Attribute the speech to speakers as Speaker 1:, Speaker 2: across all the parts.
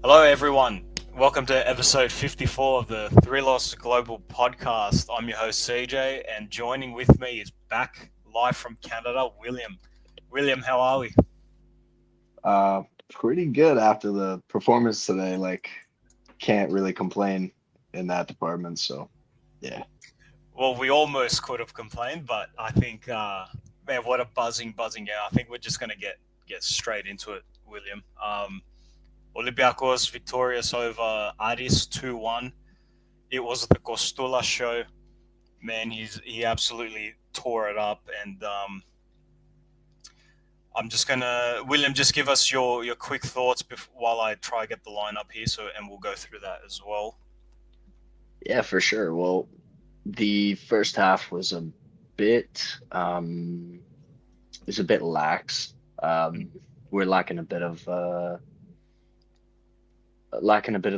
Speaker 1: Hello, everyone. Welcome to episode 54 of the Thrillos Global Podcast. I'm your host, CJ, and joining with me is back live from Canada, William. William, how are we?
Speaker 2: Uh, Pretty good after the performance today. Like, can't really complain in that department. So, yeah.
Speaker 1: Well, we almost could have complained, but I think, man, what a buzzing game. I think we're just going to get straight into it, William. Olympiakos victorious over Aris 2-1. It was the KOSTOULAS show. Man, he absolutely tore it up, and I'm just gonna William, just give us your quick thoughts while I try to get the lineup here, and we'll go through that as well.
Speaker 2: Yeah, for sure. Well, the first half was bit a bit lax. We're lacking a bit of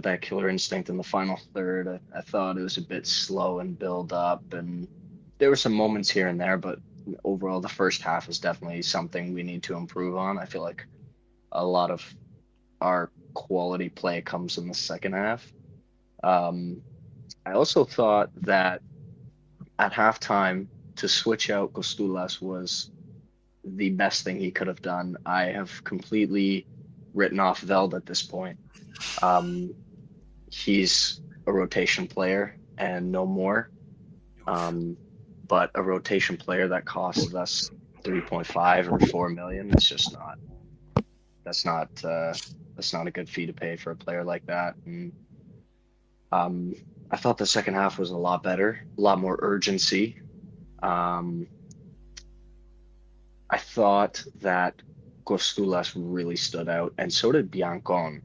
Speaker 2: that killer instinct in the final third. I thought it was a bit slow and build up, and there were some moments here and there, but overall, the first half is definitely something we need to improve on. I feel like a lot of our quality play comes in the second half. Um, I also thought that at halftime to switch out Kostulas was the best thing he could have done. I have completely written off Veld at this point. Um, he's a rotation player and no more. Um, but a rotation player that costs us 3.5 or 4 million, it's just not. That's not. That's not a good fee to pay for a player like that. And um, I thought the second half was a lot better, a lot more urgency. Um, I thought that Costulas really stood out, and so did Biancon.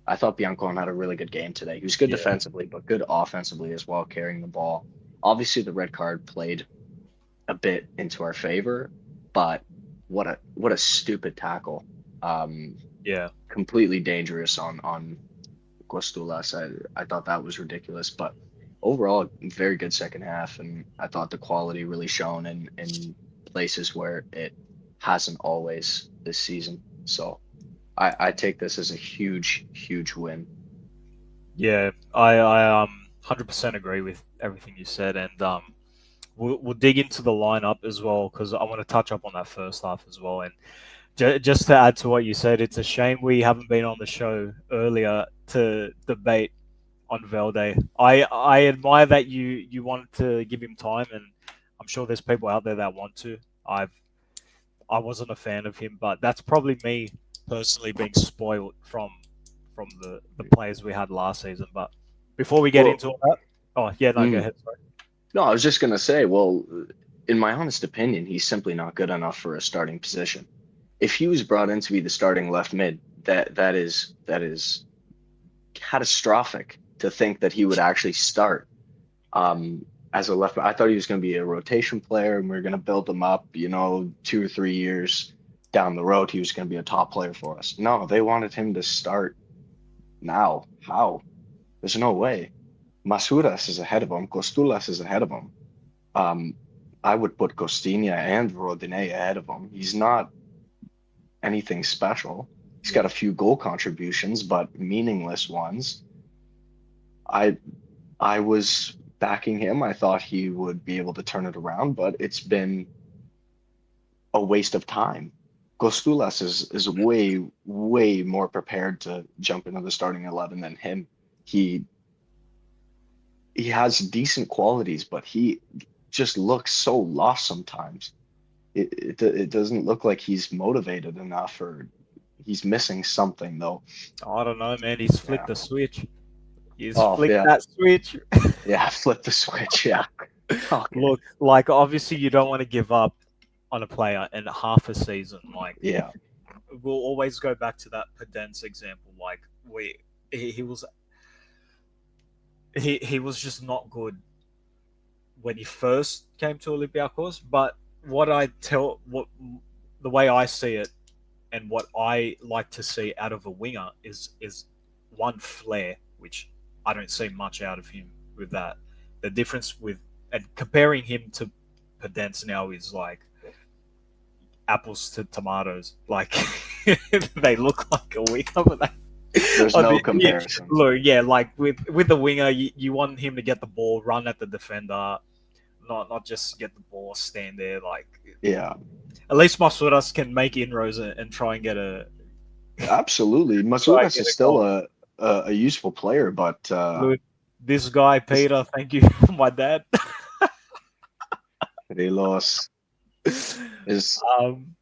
Speaker 2: I thought Biancon had a really good game today. He was good
Speaker 1: Yeah,
Speaker 2: defensively, but good offensively as well, carrying the ball. Obviously, the red card played a bit into our favor, but what a stupid tackle. Um,
Speaker 1: yeah,
Speaker 2: Completely dangerous on Costulas. I thought that was ridiculous, but overall, very good second half, and I thought the quality really shone in places where it hasn't always this season. So I take this as a huge win.
Speaker 1: yeah. I 100% agree with everything you said, and we'll dig into the lineup as well because I want to touch up on that first half as well. And just to add to what you said, it's a shame we haven't been on the show earlier to debate on Velde. I admire that you wanted to give him time, and I'm sure there's people out there that want to. I wasn't a fan of him, but that's probably me personally being spoiled from the players we had last season. But before we get
Speaker 2: Well,
Speaker 1: into all that, oh yeah, no, go
Speaker 2: mm,
Speaker 1: ahead. Sorry.
Speaker 2: no, I was just gonna say, well, in my honest opinion, he's simply not good enough for a starting position. If he was brought in to be the starting left mid, that is catastrophic to think that he would actually start as a left. I thought he was going to be a rotation player, and we are going to build him up. 2 or 3 years down the road, he was going to be a top player for us. No, they wanted him to start now. How? There's no way. Masuras is ahead of him. Costulas is ahead of him. Um, I would put Costinha and Rodine ahead of him. He's not anything special. He's got
Speaker 1: Yeah,
Speaker 2: a few goal contributions, but meaningless ones. I I was backing him. I thought he would be able to turn it around, but it's been a waste of time. Gostulas is way more prepared to jump into the starting 11 than him. He he has decent qualities, but he just looks so lost sometimes. It doesn't look like he's motivated enough, or he's missing something though.
Speaker 1: I don't know, man. He's flicked
Speaker 2: Yeah.
Speaker 1: the switch. He's
Speaker 2: Oh
Speaker 1: flicked
Speaker 2: yeah.
Speaker 1: that switch.
Speaker 2: Yeah. Flip the switch. Yeah. Okay.
Speaker 1: Look, like obviously you don't want to give up on a player in half a season. Like
Speaker 2: Yeah.
Speaker 1: we'll always go back to that Pedence example. Like he was he was just not good when he first came to Olympiakos. But what the way I see it and what I like to see out of a winger is one flair, which I don't see much out of him with that. The difference with and comparing him to Pedence now is like apples to tomatoes. Like they look like a winger, but
Speaker 2: There's no comparison.
Speaker 1: Look, yeah, like with the winger, you want him to get the ball, run at the defender, not just get the ball, stand there. Like
Speaker 2: Yeah,
Speaker 1: at least Masuras can make inroads and try and get a
Speaker 2: absolutely.
Speaker 1: try and
Speaker 2: Masudas
Speaker 1: get
Speaker 2: is
Speaker 1: a
Speaker 2: still
Speaker 1: goal.
Speaker 2: a useful player, but
Speaker 1: Look, this guy
Speaker 2: it's,
Speaker 1: Peter, thank you, my dad.
Speaker 2: they lost. Is
Speaker 1: um,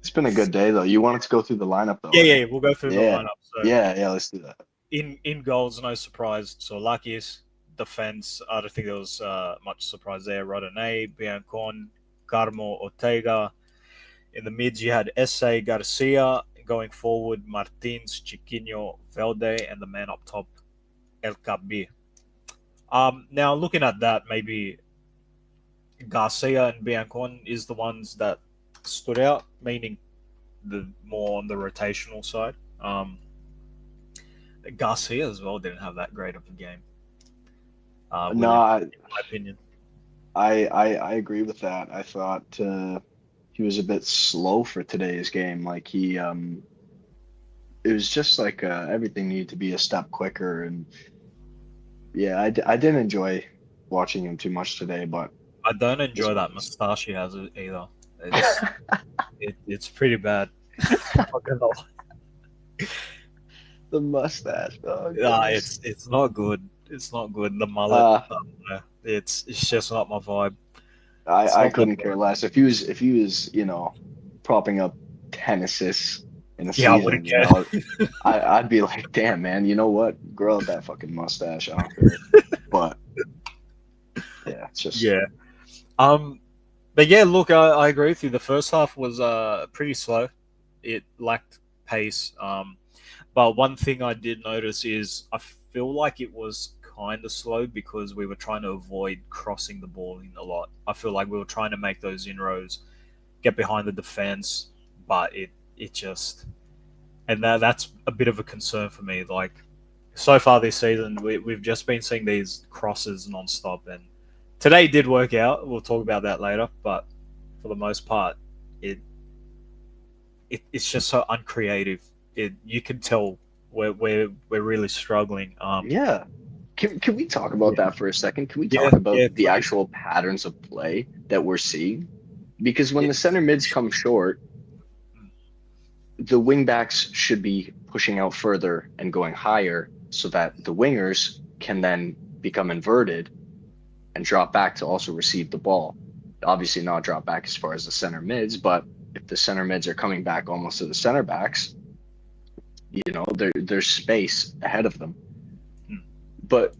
Speaker 2: It's been a good day though. You wanted to go through the lineup though,
Speaker 1: yeah,
Speaker 2: eh?
Speaker 1: yeah, we'll go through the
Speaker 2: Yeah,
Speaker 1: lineup. So
Speaker 2: yeah. Let's do that.
Speaker 1: in goals, no surprise. So Lakis defense. I don't think there was much surprise there. Rodinei, Biancon, Carmo, Ortega. In the mids, you had Esse, Garcia. Going forward, Martins, Chiquinho, Velde, and the man up top, El Cabi. Now looking at that, maybe Garcia and Biancon is the ones that stood out, meaning the more on the rotational side. Garcia as well didn't have that great of a game,
Speaker 2: No,
Speaker 1: in my opinion.
Speaker 2: I agree with that. I thought he was a bit slow for today's game. Like it was just like everything needed to be a step quicker. And yeah, I didn't enjoy watching him too much today, but
Speaker 1: I don't
Speaker 2: is
Speaker 1: enjoy
Speaker 2: what
Speaker 1: that
Speaker 2: it is.
Speaker 1: mustache he has either. It's it's pretty bad. Not gonna
Speaker 2: The mustache, oh
Speaker 1: lie.
Speaker 2: goodness.
Speaker 1: It's not good. It's not good. The mullet.
Speaker 2: Uh,
Speaker 1: It's just not my vibe. It's
Speaker 2: I
Speaker 1: not my
Speaker 2: couldn't care
Speaker 1: vibe.
Speaker 2: less. If he was, propping up 10 assists in a
Speaker 1: Yeah, I wouldn't
Speaker 2: season,
Speaker 1: care.
Speaker 2: I'd be like, damn, man, you know what? Grow out that fucking mustache. I don't care. But yeah, it's just
Speaker 1: Yeah. Um. But yeah, look, I agree with you. The first half was pretty slow. It lacked pace. But one thing I did notice is I feel like it was kind of slow because we were trying to avoid crossing the ball in a lot. I feel like we were trying to make those inroads, get behind the defense, but it just and that's a bit of a concern for me. Like so far this season, we've just been seeing these crosses nonstop, and today did work out. We'll talk about that later, but for the most part, it, it's just so uncreative. You can tell we're really struggling.
Speaker 2: yeah. Can we talk about
Speaker 1: Yeah,
Speaker 2: that for a second? Can we
Speaker 1: yeah,
Speaker 2: talk about
Speaker 1: yeah.
Speaker 2: the
Speaker 1: Please.
Speaker 2: actual patterns of play that we're seeing? Because when
Speaker 1: Yeah,
Speaker 2: the center mids come short, the wingbacks should be pushing out further and going higher so that the wingers can then become inverted and drop back to also receive the ball. Obviously, not drop back as far as the center mids, but if the center mids are coming back almost to the center backs, there's space ahead of them.
Speaker 1: mm,
Speaker 2: But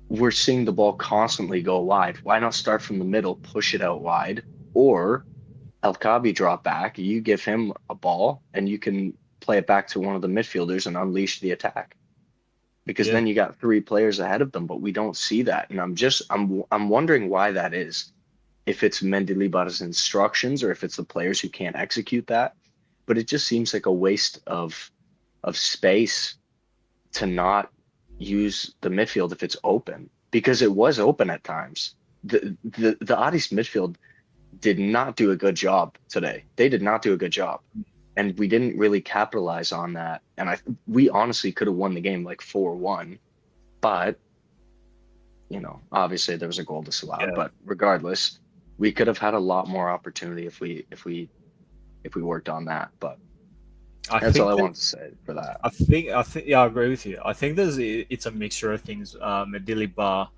Speaker 2: we're seeing the ball constantly go wide. Why not start from the middle, push it out wide, or El Kabi drop back? You give him a ball, and you can play it back to one of the midfielders and unleash the attack. Because
Speaker 1: yeah,
Speaker 2: then you got three players ahead of them, but we don't see that, and I'm wondering why that is. If it's Mendilibar's instructions or if it's the players who can't execute that, but it just seems like a waste of space to not use the midfield if it's open because it was open at times. The Aris midfield did not do a good job today. They did not do a good job, and we didn't really capitalize on that. And we honestly could have won the game like 4-1, but obviously there was a goal disallowed.
Speaker 1: yeah.
Speaker 2: But regardless, we could have had a lot more opportunity if we worked on that. But
Speaker 1: I
Speaker 2: that's all
Speaker 1: think
Speaker 2: I
Speaker 1: that
Speaker 2: wanted to say for that.
Speaker 1: I think yeah, I agree with you. I think it's a mixture of things. Medili Bar,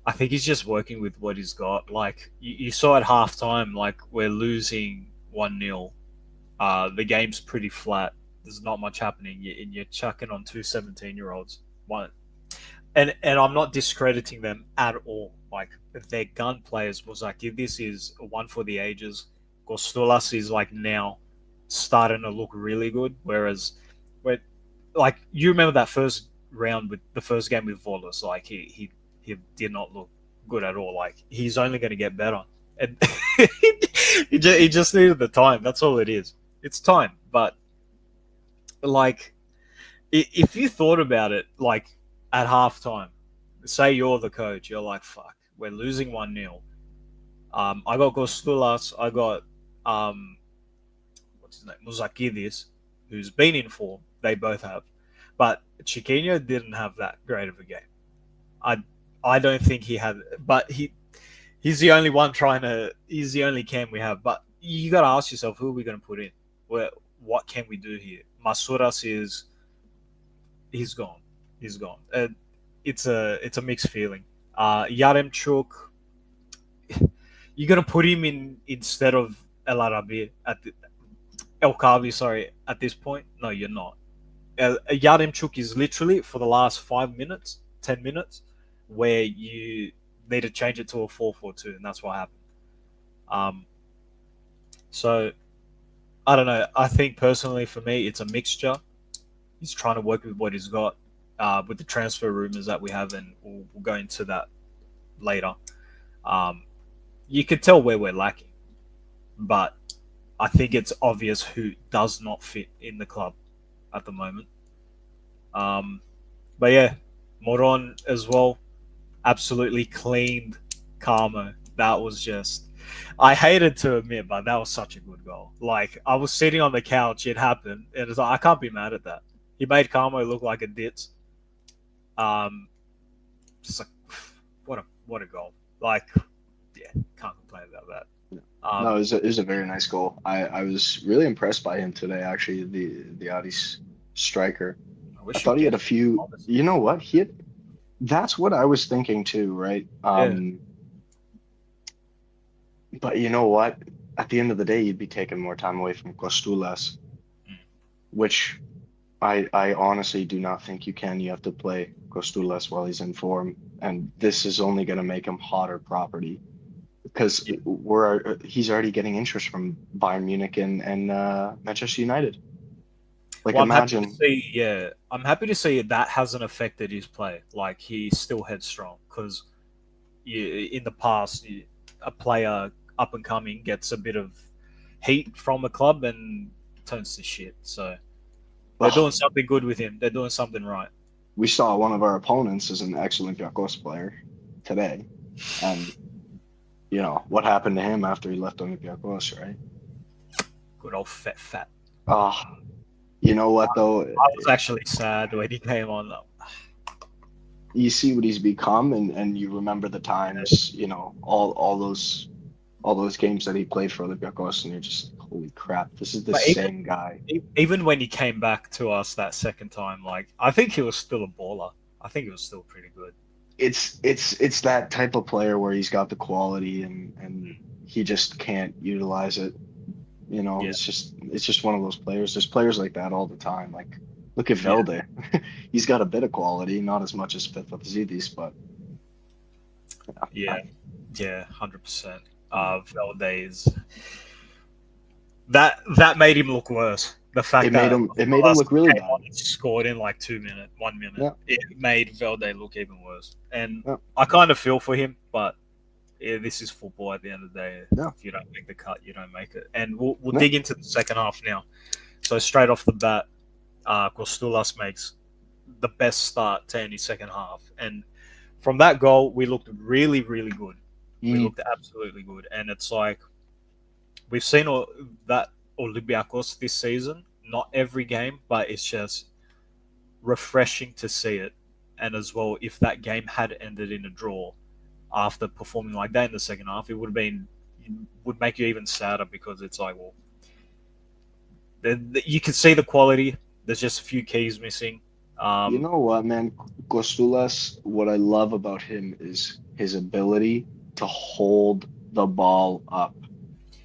Speaker 1: I think he's just working with what he's got. Like you saw at halftime, like we're losing 1-0. The game's pretty flat. There's not much happening, and you're chucking on two 17-year-olds. One, and I'm not discrediting them at all. Like their gun players was like, if this is one for the ages, Kostulas is like now starting to look really good. Whereas, when like you remember that first round with the first game with Volos, like he did not look good at all. Like he's only going to get better, and he just needed the time. That's all it is. It's time, but like if you thought about it, like at halftime, say you're the coach, you're like, fuck, we're losing 1-0. I got Kostulas, I got what's his name, Muzakidis, who's been in form. They both have. But Chiquinho didn't have that great of a game. I I don't think he had, but he's the only one trying to. He's the only cam we have. But you got to ask yourself, who are we going to put in? Where what can we do here? Masuras is he's gone. He's gone. It's a mixed feeling. Yaremchuk, you're gonna put him in instead of El Arabi El Kabi, sorry, at this point. No, you're not. Yaremchuk is literally for the last 5 minutes, 10 minutes, where you need to change it to a 4-4-2, and that's what happened. Um, so I don't know. I think personally for me, it's a mixture. He's trying to work with what he's got, with the transfer rumors that we have, and we'll go into that later. Um, you could tell where we're lacking, but I think it's obvious who does not fit in the club at the moment. Um, but yeah, Moron as well, absolutely cleaned Carmo. That was just. I hated to admit, but that was such a good goal. Like I was sitting on the couch, it happened, and it's like I can't be mad at that. He made Carmo look like a ditz. Um, just like what a goal. Like yeah, can't complain about that.
Speaker 2: No,
Speaker 1: Um,
Speaker 2: it was a very nice goal. I was really impressed by him today, actually, the Aris striker.
Speaker 1: I
Speaker 2: I
Speaker 1: wish you'd
Speaker 2: thought he had
Speaker 1: get
Speaker 2: a few,
Speaker 1: all this.
Speaker 2: you know what? That's what I was thinking too, right?
Speaker 1: Yeah,
Speaker 2: But you know what? At the end of the day, you'd be taking more time away from Costulas, which I honestly do not think you can. You have to play Costulas while he's in form, and this is only going to make him hotter property because
Speaker 1: yeah.
Speaker 2: he's already getting interest from Bayern Munich and Manchester United. Like
Speaker 1: Well, I'm happy to
Speaker 2: imagine,
Speaker 1: see. Yeah, I'm happy to see that hasn't affected his play. Like he's still headstrong because in the past, a player up and coming gets a bit of heat from a club and turns to shit. So they're
Speaker 2: well,
Speaker 1: doing something good with him. They're doing something right.
Speaker 2: we saw one of our opponents as an ex-Olympiakos player today, and you know what happened to him after he left Olympiakos, right?
Speaker 1: Good old fat.
Speaker 2: Ah, you know what though?
Speaker 1: I was actually sad when he came on.
Speaker 2: You see what he's become, and you remember the times, you know, all those games that he played for Olympiakos, and you're just like, holy crap, this is the
Speaker 1: But
Speaker 2: same guy.
Speaker 1: even when he came back to us that second time, like I think he was still a baller. I think he was still pretty good.
Speaker 2: It's that type of player where he's got the quality and he just can't utilize it. You know,
Speaker 1: Yeah,
Speaker 2: it's just one of those players. There's players like that all the time. Like look at
Speaker 1: yeah,
Speaker 2: Velde. He's got a bit of quality, not as much as Fifth but
Speaker 1: yeah,
Speaker 2: I,
Speaker 1: yeah, 100%. Valdez, that made him look worse. The fact that
Speaker 2: it made him
Speaker 1: us
Speaker 2: look really
Speaker 1: came
Speaker 2: bad.
Speaker 1: on and scored in like 2 minutes, 1 minute,
Speaker 2: Yeah,
Speaker 1: it made Velde look even worse. And
Speaker 2: yeah,
Speaker 1: I kind of feel for him, but yeah, this is football at the end of the day.
Speaker 2: yeah,
Speaker 1: If you don't make the cut, you don't make it. And we'll
Speaker 2: yeah.
Speaker 1: dig into the second half now. So straight off the bat, Kostulas makes the best start to any second half, and from that goal, we looked really, really good. We
Speaker 2: Mm.
Speaker 1: looked absolutely good, and it's like we've seen that Olympiakos this season. Not every game, but it's just refreshing to see it. And as well, if that game had ended in a draw after performing like that in the second half, it would make you even sadder because it's like, well, you can see the quality. There's just a few keys missing.
Speaker 2: You
Speaker 1: Um,
Speaker 2: know what, man? Costulas, what I love about him is his ability to hold the ball up.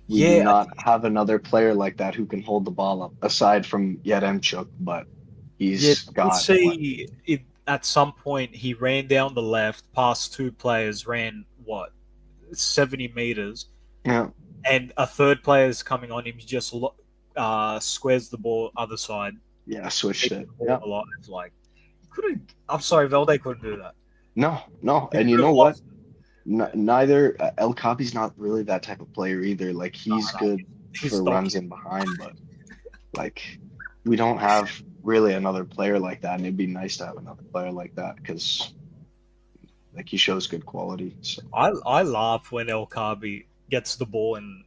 Speaker 2: We do
Speaker 1: yeah,
Speaker 2: not have another player like that who can hold the ball up, aside from Yaremchuk, but
Speaker 1: yeah.
Speaker 2: he's
Speaker 1: You
Speaker 2: got what?
Speaker 1: see, it at some point he ran down the left, past two players, ran what 70 meters,
Speaker 2: Yeah,
Speaker 1: and a third player is coming on him. He just squares the ball other side,
Speaker 2: yeah, switched
Speaker 1: keeping
Speaker 2: it.
Speaker 1: the ball
Speaker 2: Yeah.
Speaker 1: alive. Like couldn't. I'm sorry, Valde couldn't do that.
Speaker 2: No, no.
Speaker 1: He
Speaker 2: And you
Speaker 1: could
Speaker 2: know
Speaker 1: have
Speaker 2: what?
Speaker 1: lost.
Speaker 2: N
Speaker 1: Yeah,
Speaker 2: neither El Capi's not really that type of player either. Like
Speaker 1: no,
Speaker 2: he's
Speaker 1: no,
Speaker 2: good
Speaker 1: he's
Speaker 2: for runs
Speaker 1: donkey.
Speaker 2: in behind, but like we don't have really another player like that, and it'd be nice to have another player like that because like he shows good quality. So
Speaker 1: I laugh when El Kabi gets the ball and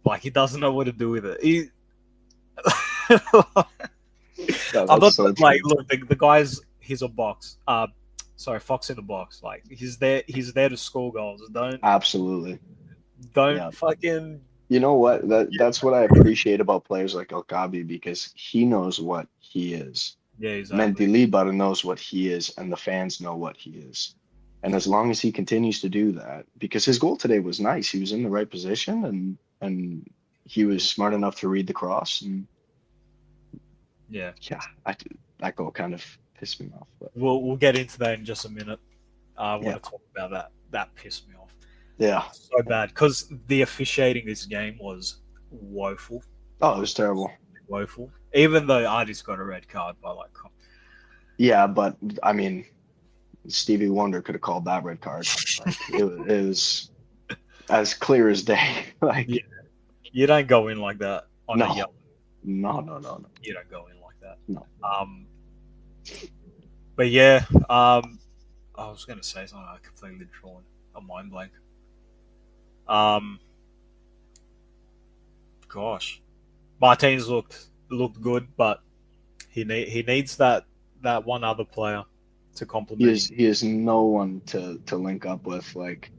Speaker 1: like he doesn't know what to do with it.
Speaker 2: No,
Speaker 1: I'm
Speaker 2: that's
Speaker 1: not
Speaker 2: so
Speaker 1: like,
Speaker 2: true.
Speaker 1: look, the guy's he's a box. Sorry, fox in the box. Like he's there to score goals.
Speaker 2: Absolutely.
Speaker 1: Don't
Speaker 2: Yeah.
Speaker 1: fucking
Speaker 2: You know what? That's what I appreciate about players like Alkabi because he knows what he is.
Speaker 1: yeah, exactly.
Speaker 2: Mendilibar knows what he is, and the fans know what he is. And as long as he continues to do that, because his goal today was nice, he was in the right position, and he was smart enough to read the cross. And
Speaker 1: Yeah,
Speaker 2: yeah, that goal kind of pissed me off. But
Speaker 1: we'll get into that in just a minute. I want
Speaker 2: yeah,
Speaker 1: to talk about that. That pissed me off
Speaker 2: yeah.
Speaker 1: so bad because the officiating this game was woeful,
Speaker 2: Oh, it was terrible.
Speaker 1: woeful. Even though Aris got a red card, but like,
Speaker 2: Yeah, but I mean, Stevie Wonder could have called that red card. Like it was as clear as day.
Speaker 1: yeah,
Speaker 2: Like
Speaker 1: you don't go in like that on a
Speaker 2: no,
Speaker 1: yellow.
Speaker 2: no,
Speaker 1: You don't go in like that.
Speaker 2: no.
Speaker 1: Um, but yeah, I was gonna say something. I completely drawn a mind blank. Um, gosh, Martinez looked good, but he needs that one other player to complement him.
Speaker 2: He is no one to link up with. Like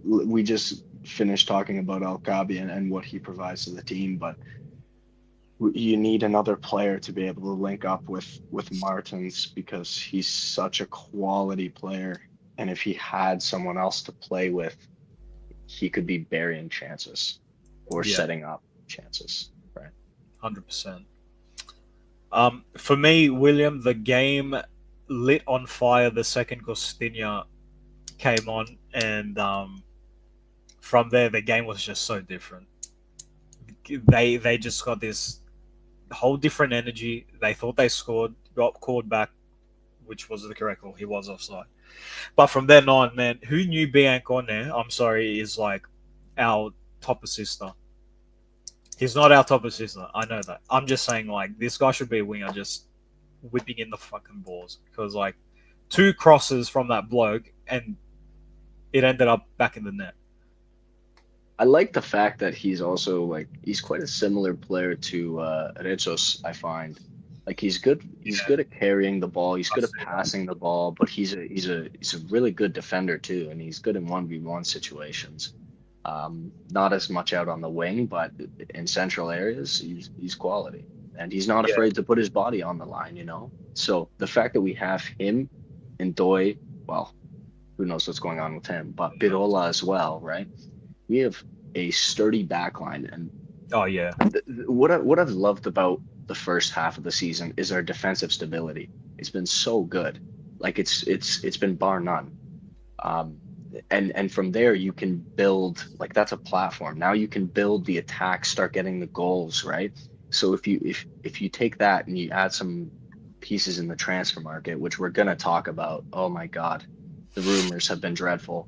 Speaker 2: we just finished talking about Alkabi and what he provides to the team, but you need another player to be able to link up with Martins because he's such a quality player. And if he had someone else to play with, he could be burying chances or
Speaker 1: Yeah,
Speaker 2: setting up chances. Right.
Speaker 1: 100%. For me, William, the game lit on fire the second Costinha came on, and from there the game was just so different. They just got this whole different energy. They thought they scored, got called back, which was the correct call. He was offside. But from then on, man, who knew Biancone, I'm sorry, is like our top assister. He's not our top assister. I know that. I'm just saying, like, this guy should be a winger, just whipping in the fucking balls. Because, like, two crosses from that bloke, and it ended up back in the net.
Speaker 2: I like the fact that he's also like he's quite a similar player to Rezos, I find. Like he's
Speaker 1: Yeah,
Speaker 2: good at carrying the ball, he's
Speaker 1: I
Speaker 2: good at
Speaker 1: see that.
Speaker 2: passing the ball, but he's a really good defender too, and he's good in 1v1 situations. Not as much out on the wing, but in central areas, he's quality. And he's not
Speaker 1: Yeah,
Speaker 2: afraid to put his body on the line, you know? So the fact that we have him and Doi, well, who knows what's going on with him, but Birola as well, right? We have a sturdy backline, and
Speaker 1: oh, yeah.
Speaker 2: what I've loved about the first half of the season is our defensive stability. It's been so good, like it's been bar none. Um, and from there you can build like that's a platform. Now you can build the attack, start getting the goals, right? So if you take that and you add some pieces in the transfer market, which we're gonna talk about, oh my God, the rumors have been dreadful.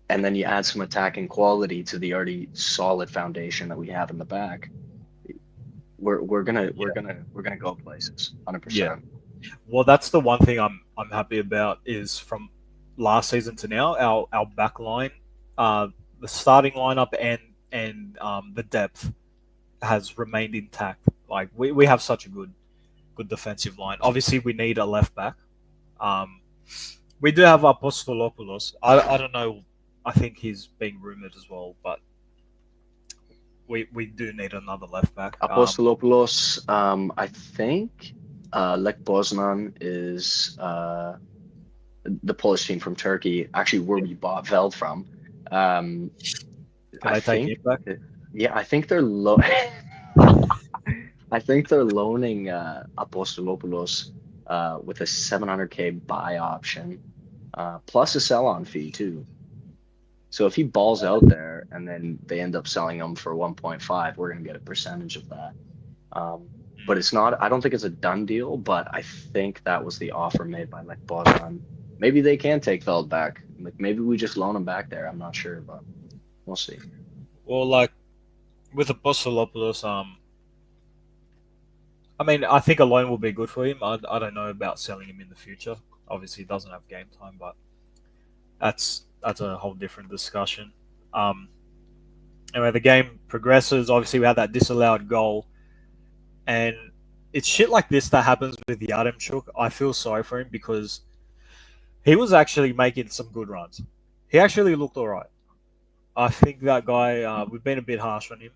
Speaker 2: And then you add some attacking quality to the already solid foundation that we have in the back, we're gonna go places,
Speaker 1: Yeah.
Speaker 2: 100%.
Speaker 1: Well, that's the one thing I'm happy about is from last season to now, our back line, uh, the starting lineup and the depth has remained intact. Like we have such a good defensive line. Obviously, we need a left back. Um, we do have Apostolopoulos. I don't know. I think he's being rumored as well, but we do need another left back.
Speaker 2: Apostolopoulos, I think Lech Poznan is the Polish team from Turkey, actually where we bought Veld from. Um,
Speaker 1: Can
Speaker 2: I
Speaker 1: I take him
Speaker 2: think,
Speaker 1: back?
Speaker 2: yeah, I think they're I think they're loaning Apostolopoulos with a 700K buy option, plus a sell-on fee too. So if he balls out there and then they end up selling him for 1.5, we're gonna get a percentage of that. But it's not. I don't think it's a done deal. But I think that was the offer made by like Bozan. Maybe they can take Feld back. Like maybe we just loan him back there. I'm not sure, but we'll see.
Speaker 1: Well, like with Apostolopoulos, I mean, I think a loan will be good for him. I don't know about selling him in the future. Obviously, he doesn't have game time, but that's a whole different discussion. Um, anyway, the game progresses. Obviously, we had that disallowed goal, and it's shit like this that happens with Yaremchuk. I feel sorry for him because he was actually making some good runs. He actually looked all right. I think that guy, we've been a bit harsh on him,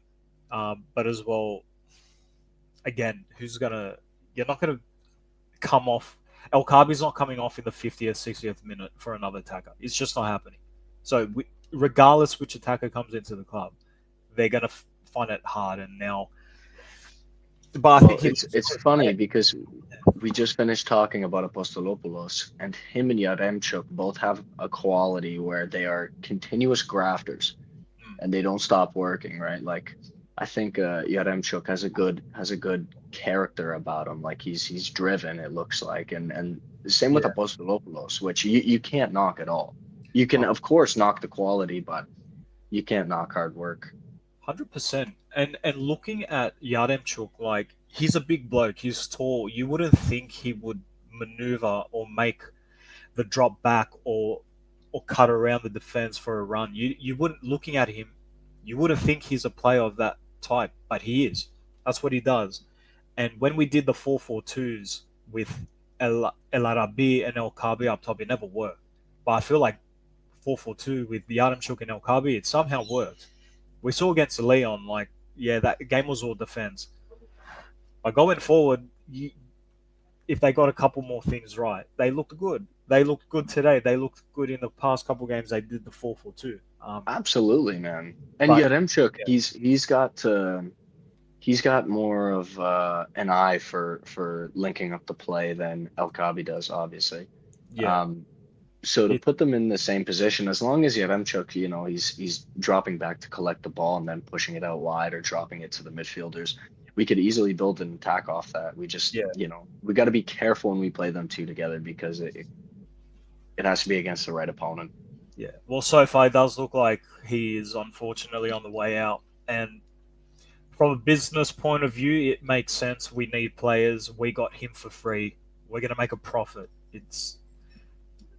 Speaker 1: but as well, again, you're not gonna come off. El Kabi's not coming off in the 50th, 60th minute for another attacker. It's just not happening. So, regardless which attacker comes into the club, they're gonna find it hard. And now, but I
Speaker 2: Well,
Speaker 1: think he
Speaker 2: it's funny because we just finished talking about Apostolopoulos, and him and Yaremchuk both have a quality where they are continuous grafters and they don't stop working, right? Like I think Yaremchuk has a good character about him. Like he's driven, it looks like, and the same with
Speaker 1: yeah,
Speaker 2: Apostolopoulos, which you can't knock at all. You can of course knock the quality, but you can't knock hard work.
Speaker 1: 100%. And looking at Yaremchuk, like he's a big bloke, he's tall. You wouldn't think he would maneuver or make the drop back or cut around the defense for a run. You wouldn't looking at him, you wouldn't think he's a player of that type, but he is. That's what he does. And when we did the 4-4-2s with El Arabi and El Kabi up top, it never worked. But I feel like 4-4-2 with Yaremchuk and El Kabi, it somehow worked. We saw against Leon, like, yeah, that game was all defense. But going forward, if they got a couple more things right, they looked good. They looked good today. They looked good in the past couple games. They did the 4-4-2.
Speaker 2: Absolutely, man. And
Speaker 1: But
Speaker 2: Yaremchuk,
Speaker 1: yeah,
Speaker 2: he's got more of an eye for linking up the play than El Kabi does, obviously.
Speaker 1: yeah,
Speaker 2: Um, so to
Speaker 1: it,
Speaker 2: put them in the same position, as long as Yaremchuk, he's dropping back to collect the ball and then pushing it out wide or dropping it to the midfielders, we could easily build an attack off that. We just,
Speaker 1: yeah,
Speaker 2: we got to be careful when we play them two together because it has to be against the right opponent.
Speaker 1: yeah. Well, so far it does look like he is unfortunately on the way out. And from a business point of view, it makes sense. We need players. We got him for free. We're gonna make a profit. It's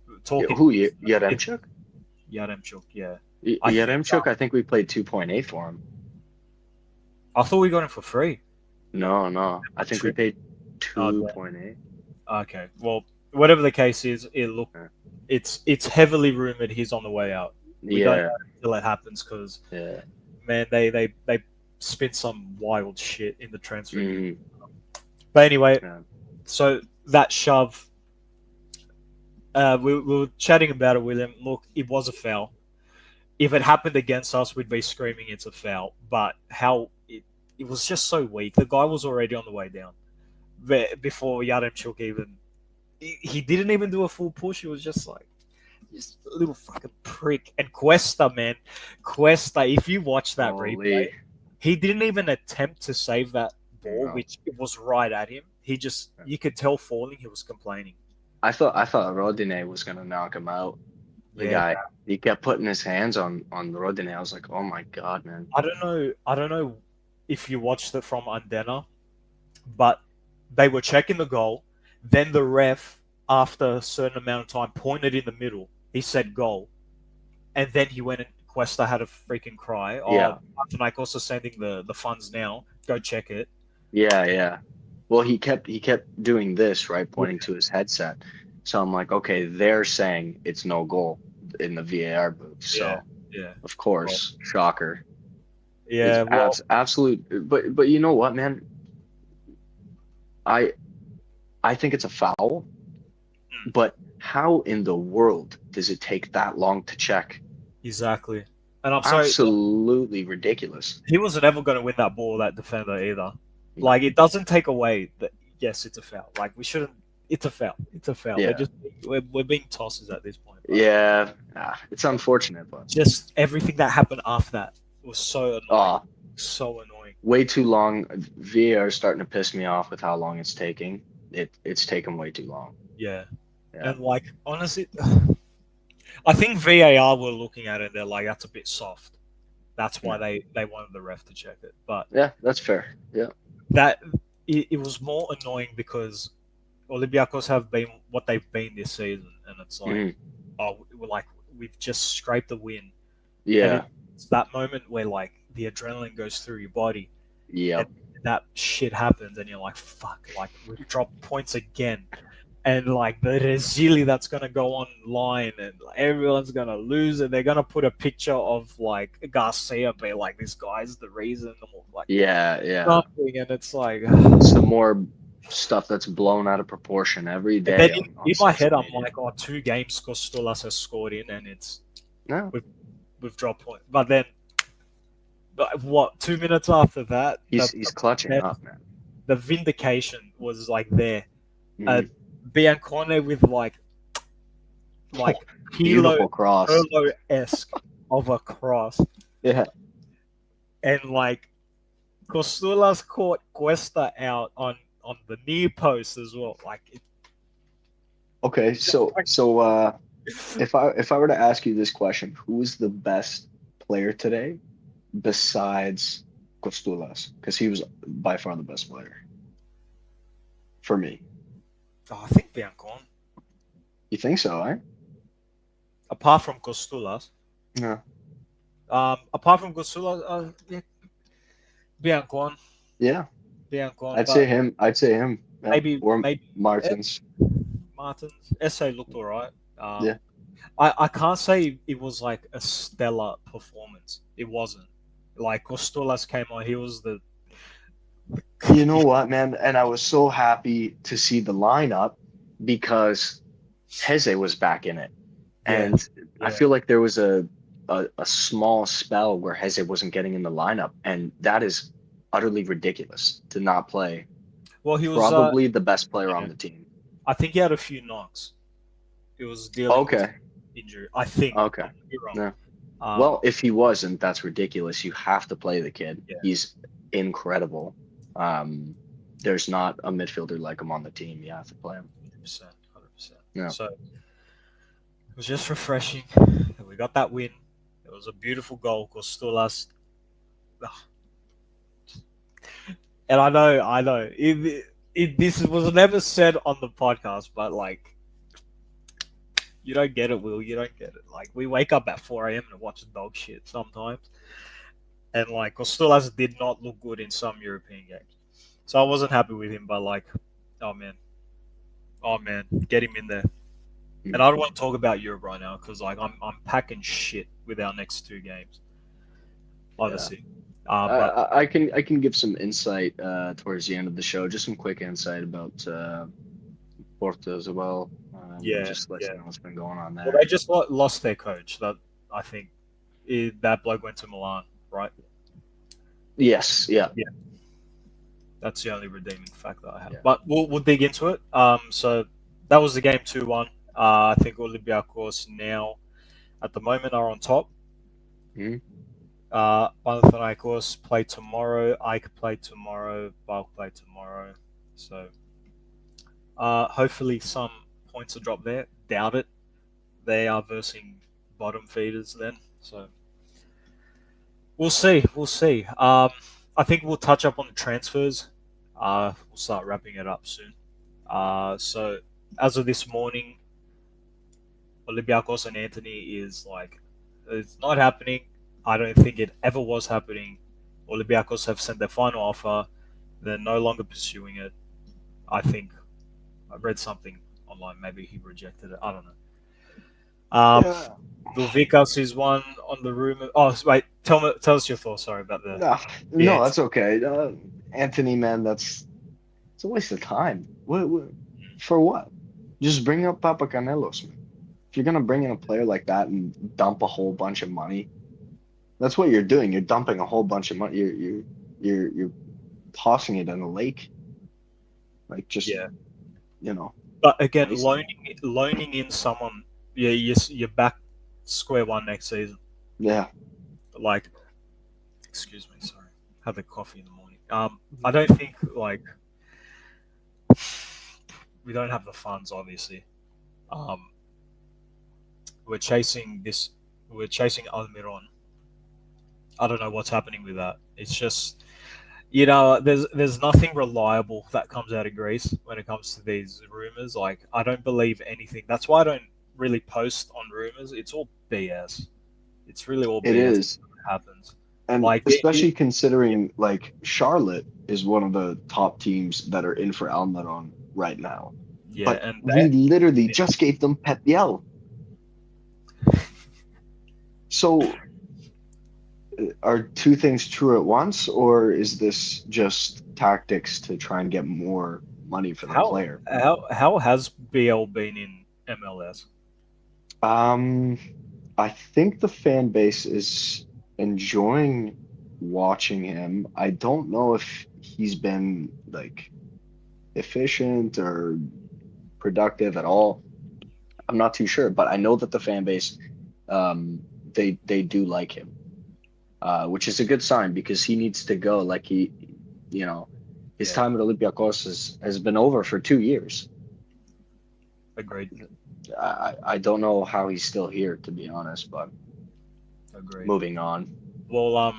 Speaker 2: Yeah,
Speaker 1: talking.
Speaker 2: who,
Speaker 1: It,
Speaker 2: Yaremchuk?
Speaker 1: Yaremchuk, yeah. I think.
Speaker 2: Yaremchuk, I think we played 2.8 for him.
Speaker 1: I thought we got him for free.
Speaker 2: No, no. I think we
Speaker 1: Trip.
Speaker 2: paid
Speaker 1: Oh,
Speaker 2: 2.8.
Speaker 1: okay. Well, whatever the case is,
Speaker 2: Yeah.
Speaker 1: it's heavily rumored he's on the way out. We don't
Speaker 2: Yeah.
Speaker 1: know until it happens because
Speaker 2: Yeah.
Speaker 1: man, they spin some wild shit in the transfer.
Speaker 2: Mm,
Speaker 1: But anyway,
Speaker 2: yeah.
Speaker 1: so that shove, we were chatting about it, William. Look, it was a foul. If it happened against us, we'd be screaming it's a foul. But it was just so weak. The guy was already on the way down before Yaremchuk even. He didn't even do a full push. He was just like, just a little fucking prick. And Cuesta, man, Cuesta. If you watch that replay,
Speaker 2: Holy.
Speaker 1: he didn't even attempt to save that ball,
Speaker 2: No.
Speaker 1: which it was right at him. You could tell falling, he was complaining.
Speaker 2: I thought Rodine was gonna knock him out. The
Speaker 1: Yeah,
Speaker 2: guy. He kept putting his hands on Rodine. I was like, oh my God, man.
Speaker 1: I don't know. I don't know if you watched it from Andena, but they were checking the goal. Then the ref, after a certain amount of time, pointed in the middle. He said goal, and then he went and Cuesta had a freaking cry.
Speaker 2: Yeah.
Speaker 1: Oh, Panathinaikos are sending the funds now. Go check it.
Speaker 2: Yeah, yeah. Well, he kept doing this, right, pointing to his headset. So I'm like, okay, they're saying it's no goal in the VAR booth.
Speaker 1: Yeah,
Speaker 2: So
Speaker 1: yeah,
Speaker 2: of
Speaker 1: well,
Speaker 2: course, shocker. It's
Speaker 1: yeah. Well,
Speaker 2: absolute. But you know what, man? I I think it's a foul. But how in the world does it take that long to check?
Speaker 1: exactly. And I'm sorry,
Speaker 2: Absolutely ridiculous.
Speaker 1: he wasn't ever going to win that ball, that defender either. Like it doesn't take away that yes, it's a foul. Like we shouldn't. It's a foul. It's a foul.
Speaker 2: Yeah.
Speaker 1: We're being tosses at this point.
Speaker 2: Yeah, it's unfortunate, but
Speaker 1: Just everything that happened after that was so annoying.
Speaker 2: oh,
Speaker 1: So annoying.
Speaker 2: way too long. VAR is starting to piss me off with how long it's taking. It's taken way too long.
Speaker 1: Yeah.
Speaker 2: Yeah.
Speaker 1: And like honestly, I think VAR were looking at it. They're like, that's a bit soft. That's why they wanted the ref to check it. But
Speaker 2: Yeah, that's fair. Yeah.
Speaker 1: that it was more annoying because Olympiakos have been what they've been this season, and it's like,
Speaker 2: Mhm.
Speaker 1: oh, we've just scraped the win. And
Speaker 2: Yeah.
Speaker 1: it's that moment where like the adrenaline goes through your body,
Speaker 2: Yep.
Speaker 1: that shit happens, and you're like, fuck, like we've dropped points again, and like the Resili that's gonna go online, and everyone's gonna lose, and they're gonna put a picture of like Garcia, be like, this guy's the reason, or like
Speaker 2: Yeah, yeah.
Speaker 1: something, and it's like,
Speaker 2: Some more stuff that's blown out of proportion every
Speaker 1: and then
Speaker 2: day on
Speaker 1: in my
Speaker 2: social
Speaker 1: head, I'm
Speaker 2: media.
Speaker 1: like, oh, 2 games Kostulas has scored in, and
Speaker 2: No,
Speaker 1: we've, we've dropped points, but then. What 2 minutes after that,
Speaker 2: he's clutching up, man.
Speaker 1: the vindication was like there. Uh,
Speaker 2: Mm.
Speaker 1: Biancone with like
Speaker 2: Beautiful cross.
Speaker 1: Pirlo esque of a cross,
Speaker 2: Yeah.
Speaker 1: and like Costulas caught Cuesta out on the near post as well. Like,
Speaker 2: Okay, if I were to ask you this question, who's the best player today besides Costulas? Because he was by far the best player for me.
Speaker 1: I think Biancone,
Speaker 2: You think so, eh?
Speaker 1: apart from Costulas,
Speaker 2: Yeah.
Speaker 1: apart from Costulas, yeah, Biancone,
Speaker 2: Yeah.
Speaker 1: Biancone,
Speaker 2: I'd say
Speaker 1: but
Speaker 2: him. I'd say him. Yeah. Or
Speaker 1: maybe
Speaker 2: Martins.
Speaker 1: Martins. Essay looked alright.
Speaker 2: Yeah.
Speaker 1: I can't say it was like a stellar performance. It wasn't. Like Costolas came on, he was the
Speaker 2: You know what, man? And I was so happy to see the lineup because Heze was back in it.
Speaker 1: yeah,
Speaker 2: And I
Speaker 1: yeah.
Speaker 2: feel like there was a small spell where Heze wasn't getting in the lineup. And that is utterly ridiculous to not play
Speaker 1: Well, he was.
Speaker 2: probably the best player on
Speaker 1: Yeah.
Speaker 2: the team.
Speaker 1: I think he had a few knocks. He was dealing with
Speaker 2: Okay.
Speaker 1: injury. I think. I
Speaker 2: Okay.
Speaker 1: could be wrong.
Speaker 2: No. Well, if he wasn't, that's ridiculous. You have to play the kid.
Speaker 1: Yeah.
Speaker 2: He's incredible. There's not a midfielder like him on the team. You have to play him.
Speaker 1: 100%, 100%.
Speaker 2: Yeah.
Speaker 1: So it was just refreshing. We got that win. It was a beautiful goal. Costolas. And I know. This was never said on the podcast, but like, you don't get it, Will. You don't get it. Like, we wake up at 4 a.m. and watch dog shit sometimes. And like, Costolas did not look good in some European games. So I wasn't happy with him, but like, oh man. Oh man, get him in there. And I don't want to talk about Europe right now because like I'm packing shit with our next 2 games. Obviously. But
Speaker 2: I can give some insight towards the end of the show. Just some quick insight about Porto as well.
Speaker 1: yeah,
Speaker 2: Just let
Speaker 1: yeah.
Speaker 2: you know what's been going on
Speaker 1: Well,
Speaker 2: there.
Speaker 1: they just lost their coach. That I think that bloke went to Milan, right?
Speaker 2: Yes, yeah.
Speaker 1: Yeah. That's the only redeeming fact that I have.
Speaker 2: Yeah.
Speaker 1: But we'll dig into it. So that was the game 2-1. I think Olympiakos now at the moment are on top.
Speaker 2: Mhm.
Speaker 1: Panathinaikos play tomorrow. Ike play tomorrow. Bulk play tomorrow. So hopefully some points are dropped there. Doubt it. They are versing bottom feeders then. So we'll see. We'll see. I think we'll touch up on the transfers. We'll start wrapping it up soon. So as of this morning, Olympiakos and Anthony is like, it's not happening. I don't think it ever was happening. Olympiakos have sent their final offer. They're no longer pursuing it. I think I read something online. Maybe he rejected it. I don't know.
Speaker 2: Yeah.
Speaker 1: Vilvikas is one on the rumor. Oh, wait. Tell us your thoughts. Sorry about the.
Speaker 2: No, that's okay. Anthony, man, it's a waste of time. For what? Just bring up Papa Canelos, man. If you're gonna bring in a player like that and dump a whole bunch of money, that's what you're doing. You're dumping a whole bunch of money. You're tossing it in a lake. Like just
Speaker 1: Yeah.
Speaker 2: you know.
Speaker 1: But again,
Speaker 2: Waste it.
Speaker 1: loaning in someone, yeah, you're back square one next season.
Speaker 2: Yeah.
Speaker 1: Like, excuse me, sorry, have a coffee in the morning. I don't think like we don't have the funds. Obviously, we're chasing this. We're chasing Almiron. I don't know what's happening with that. It's just, there's nothing reliable that comes out of Greece when it comes to these rumors. Like, I don't believe anything. That's why I don't really post on rumors. It's all BS. It's really all
Speaker 2: It
Speaker 1: BS
Speaker 2: is.
Speaker 1: that happens.
Speaker 2: And
Speaker 1: Like
Speaker 2: especially
Speaker 1: yeah,
Speaker 2: considering like Charlotte is one of the top teams that are in for Almiron right now.
Speaker 1: yeah,
Speaker 2: But
Speaker 1: and
Speaker 2: we literally
Speaker 1: they,
Speaker 2: just gave them Pep Biel. So are two things true at once, or is this just tactics to try and get more money for the
Speaker 1: how
Speaker 2: player?
Speaker 1: how has BL been in MLS?
Speaker 2: Um, I think the fan base is enjoying watching him. I don't know if he's been like efficient or productive at all. I'm not too sure, but I know that the fan base, they do like him, which is a good sign because he needs to go. Like you know, his
Speaker 1: Yeah,
Speaker 2: time at Olympiakos has been over for 2 years.
Speaker 1: agreed,
Speaker 2: I don't know how he's still here, to be honest, but
Speaker 1: agreed.
Speaker 2: moving on.
Speaker 1: Well,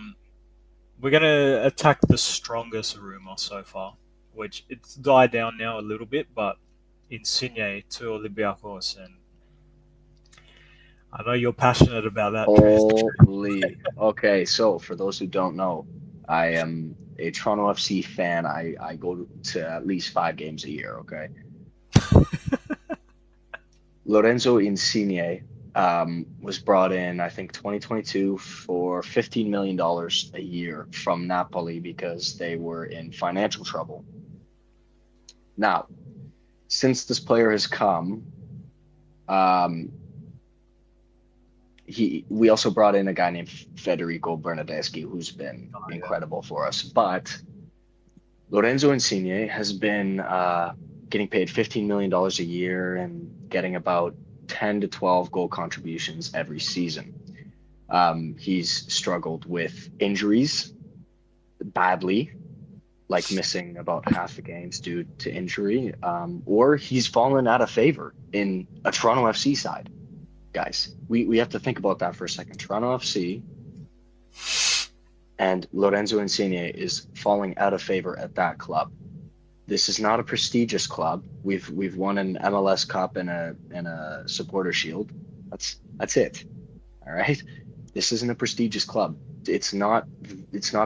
Speaker 1: we're gonna attack the strongest rumor so far, which it's died down now a little bit, but Insigne to Olympiakos, and I know you're passionate about that transfer.
Speaker 2: Holy. Okay, so for those who don't know, I am a Toronto FC fan. I go to at least 5 games a year, okay? Lorenzo Insigne was brought in, I think, 2022 for $15 million a year from Napoli because they were in financial trouble. Now, since this player has come, um, we also brought in a guy named Federico Bernardeschi, who's been
Speaker 1: Oh, yeah.
Speaker 2: incredible for us. But Lorenzo Insigne has been getting paid $15 million a year and getting about 10 to 12 goal contributions every season. He's struggled with injuries badly, like missing about half the games due to injury, or he's fallen out of favor in a Toronto FC side. Guys, we have to think about that for a second. Toronto FC and Lorenzo Insigne is falling out of favor at that club. This is not a prestigious club. We've won an MLS Cup and a supporter shield. That's it. All right. This isn't a prestigious club. It's not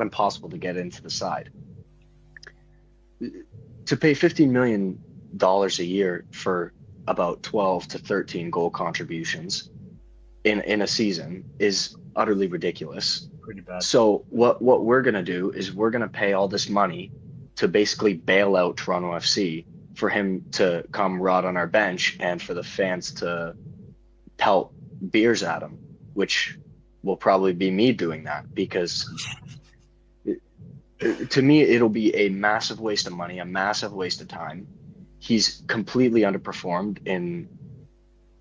Speaker 2: impossible to get into the side. To pay $15 million a year for about 12 to 13 goal contributions in a season is utterly ridiculous.
Speaker 1: Pretty bad.
Speaker 2: So what we're gonna do is we're gonna pay all this money to basically bail out Toronto FC for him to come rot on our bench and for the fans to pelt beers at him, which will probably be me doing that because to me it'll be a massive waste of money, a massive waste of time. He's completely underperformed in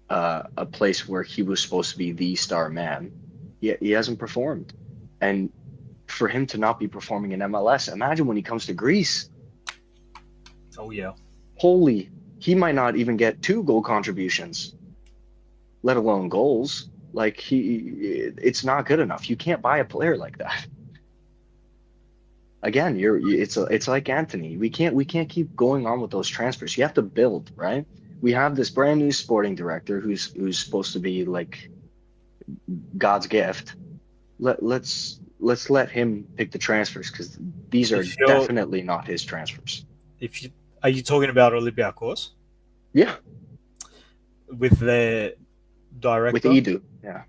Speaker 2: a place where he was supposed to be the star man. He hasn't performed, and for him to not be performing in MLS, imagine when he comes to Greece.
Speaker 1: Oh yeah.
Speaker 2: Holy, he might not even get 2 goal contributions, let alone goals. Like it's not good enough. You can't buy a player like that. Again, it's like Anthony. We can't keep going on with those transfers. You have to build, right? We have this brand new sporting director who's supposed to be like God's gift. Let's let him pick the transfers because these are
Speaker 1: If you're
Speaker 2: definitely not his transfers.
Speaker 1: if you are you talking about Olympiakos
Speaker 2: Yeah,
Speaker 1: with their
Speaker 2: with
Speaker 1: director?
Speaker 2: Edu. Yeah,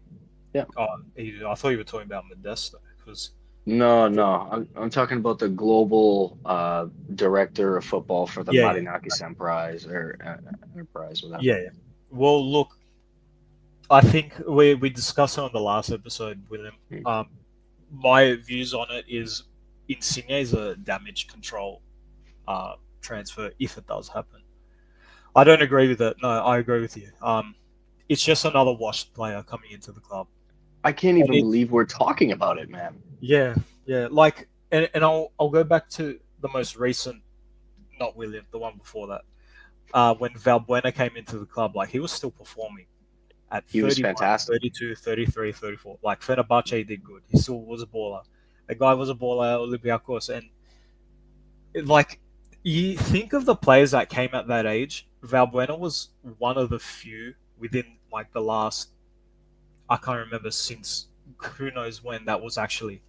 Speaker 2: yeah.
Speaker 1: Oh, I thought you were talking about Modesto because
Speaker 2: No, no. I'm talking about the global director of football for the
Speaker 1: yeah, yeah,
Speaker 2: Marinakis Enterprise or Enterprise,
Speaker 1: yeah,
Speaker 2: whatever.
Speaker 1: yeah. Well, look, I think we discussed it on the last episode, William.
Speaker 2: Hmm.
Speaker 1: Um, my views on it is Insigne is a damage control transfer if it does happen. I don't agree with it. No, I agree with you. It's just another washed player coming into the club,
Speaker 2: I can't
Speaker 1: and
Speaker 2: even
Speaker 1: it's
Speaker 2: believe we're talking about it, man.
Speaker 1: yeah, yeah. Like, and I'll go back to the most recent, not William, the one before that. When Valbuena came into the club, like he was still performing at
Speaker 2: He was
Speaker 1: 31,
Speaker 2: fantastic.
Speaker 1: 32, 33, 34. Like Fenerbahce did good. He still was a baller. The guy was a baller at Olympiakos, and like you think of the players that came at that age, Valbuena was one of the few within like the last I can't remember since who knows when that was actually.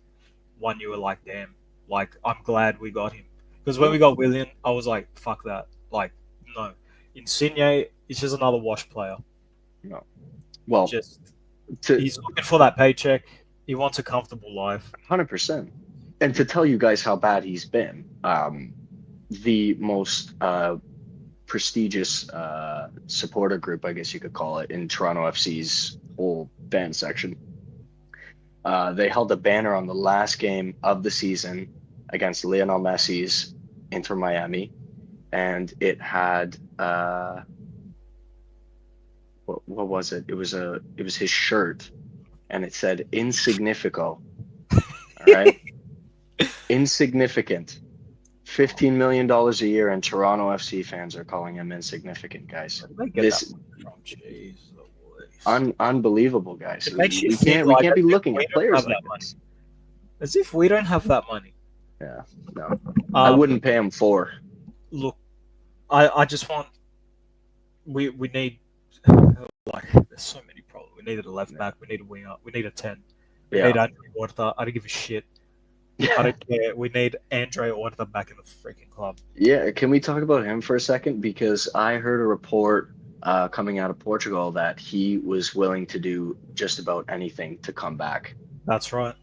Speaker 1: one you were like, damn, like I'm glad we got him. Because when we got Willian, I was like, fuck that. Like, no. Insigne is just another wash player.
Speaker 2: No. Well,
Speaker 1: Just
Speaker 2: to
Speaker 1: he's looking for that paycheck. He wants a comfortable life.
Speaker 2: 100%. And to tell you guys how bad he's been, the most prestigious supporter group, I guess you could call it, in Toronto FC's whole fan section. They held a banner on the last game of the season against Lionel Messi's Inter Miami, and it had what was it? It was his shirt, and it said "Insignifico." All right, insignificant. $15 million a year, and Toronto FC fans are calling him insignificant, guys.
Speaker 1: Where did they get
Speaker 2: This
Speaker 1: that money from? Jeez Louise.
Speaker 2: unbelievable, guys.
Speaker 1: It makes you
Speaker 2: We
Speaker 1: think
Speaker 2: can't
Speaker 1: like
Speaker 2: be
Speaker 1: as if
Speaker 2: looking
Speaker 1: we
Speaker 2: at
Speaker 1: don't
Speaker 2: players
Speaker 1: have
Speaker 2: like
Speaker 1: that money.
Speaker 2: this.
Speaker 1: As if we don't have that money.
Speaker 2: Yeah, no, I wouldn't pay him for.
Speaker 1: Look, I just want we need like there's so many problems. We needed a left back. We need a winger. We need a 10. We need
Speaker 2: Yeah,
Speaker 1: Andre Horta. I don't give a shit. I don't care. We need Andre Horta back in the freaking club.
Speaker 2: yeah. Can we talk about him for a second? Because I heard a report coming out of Portugal that he was willing to do just about anything to come back.
Speaker 1: That's right.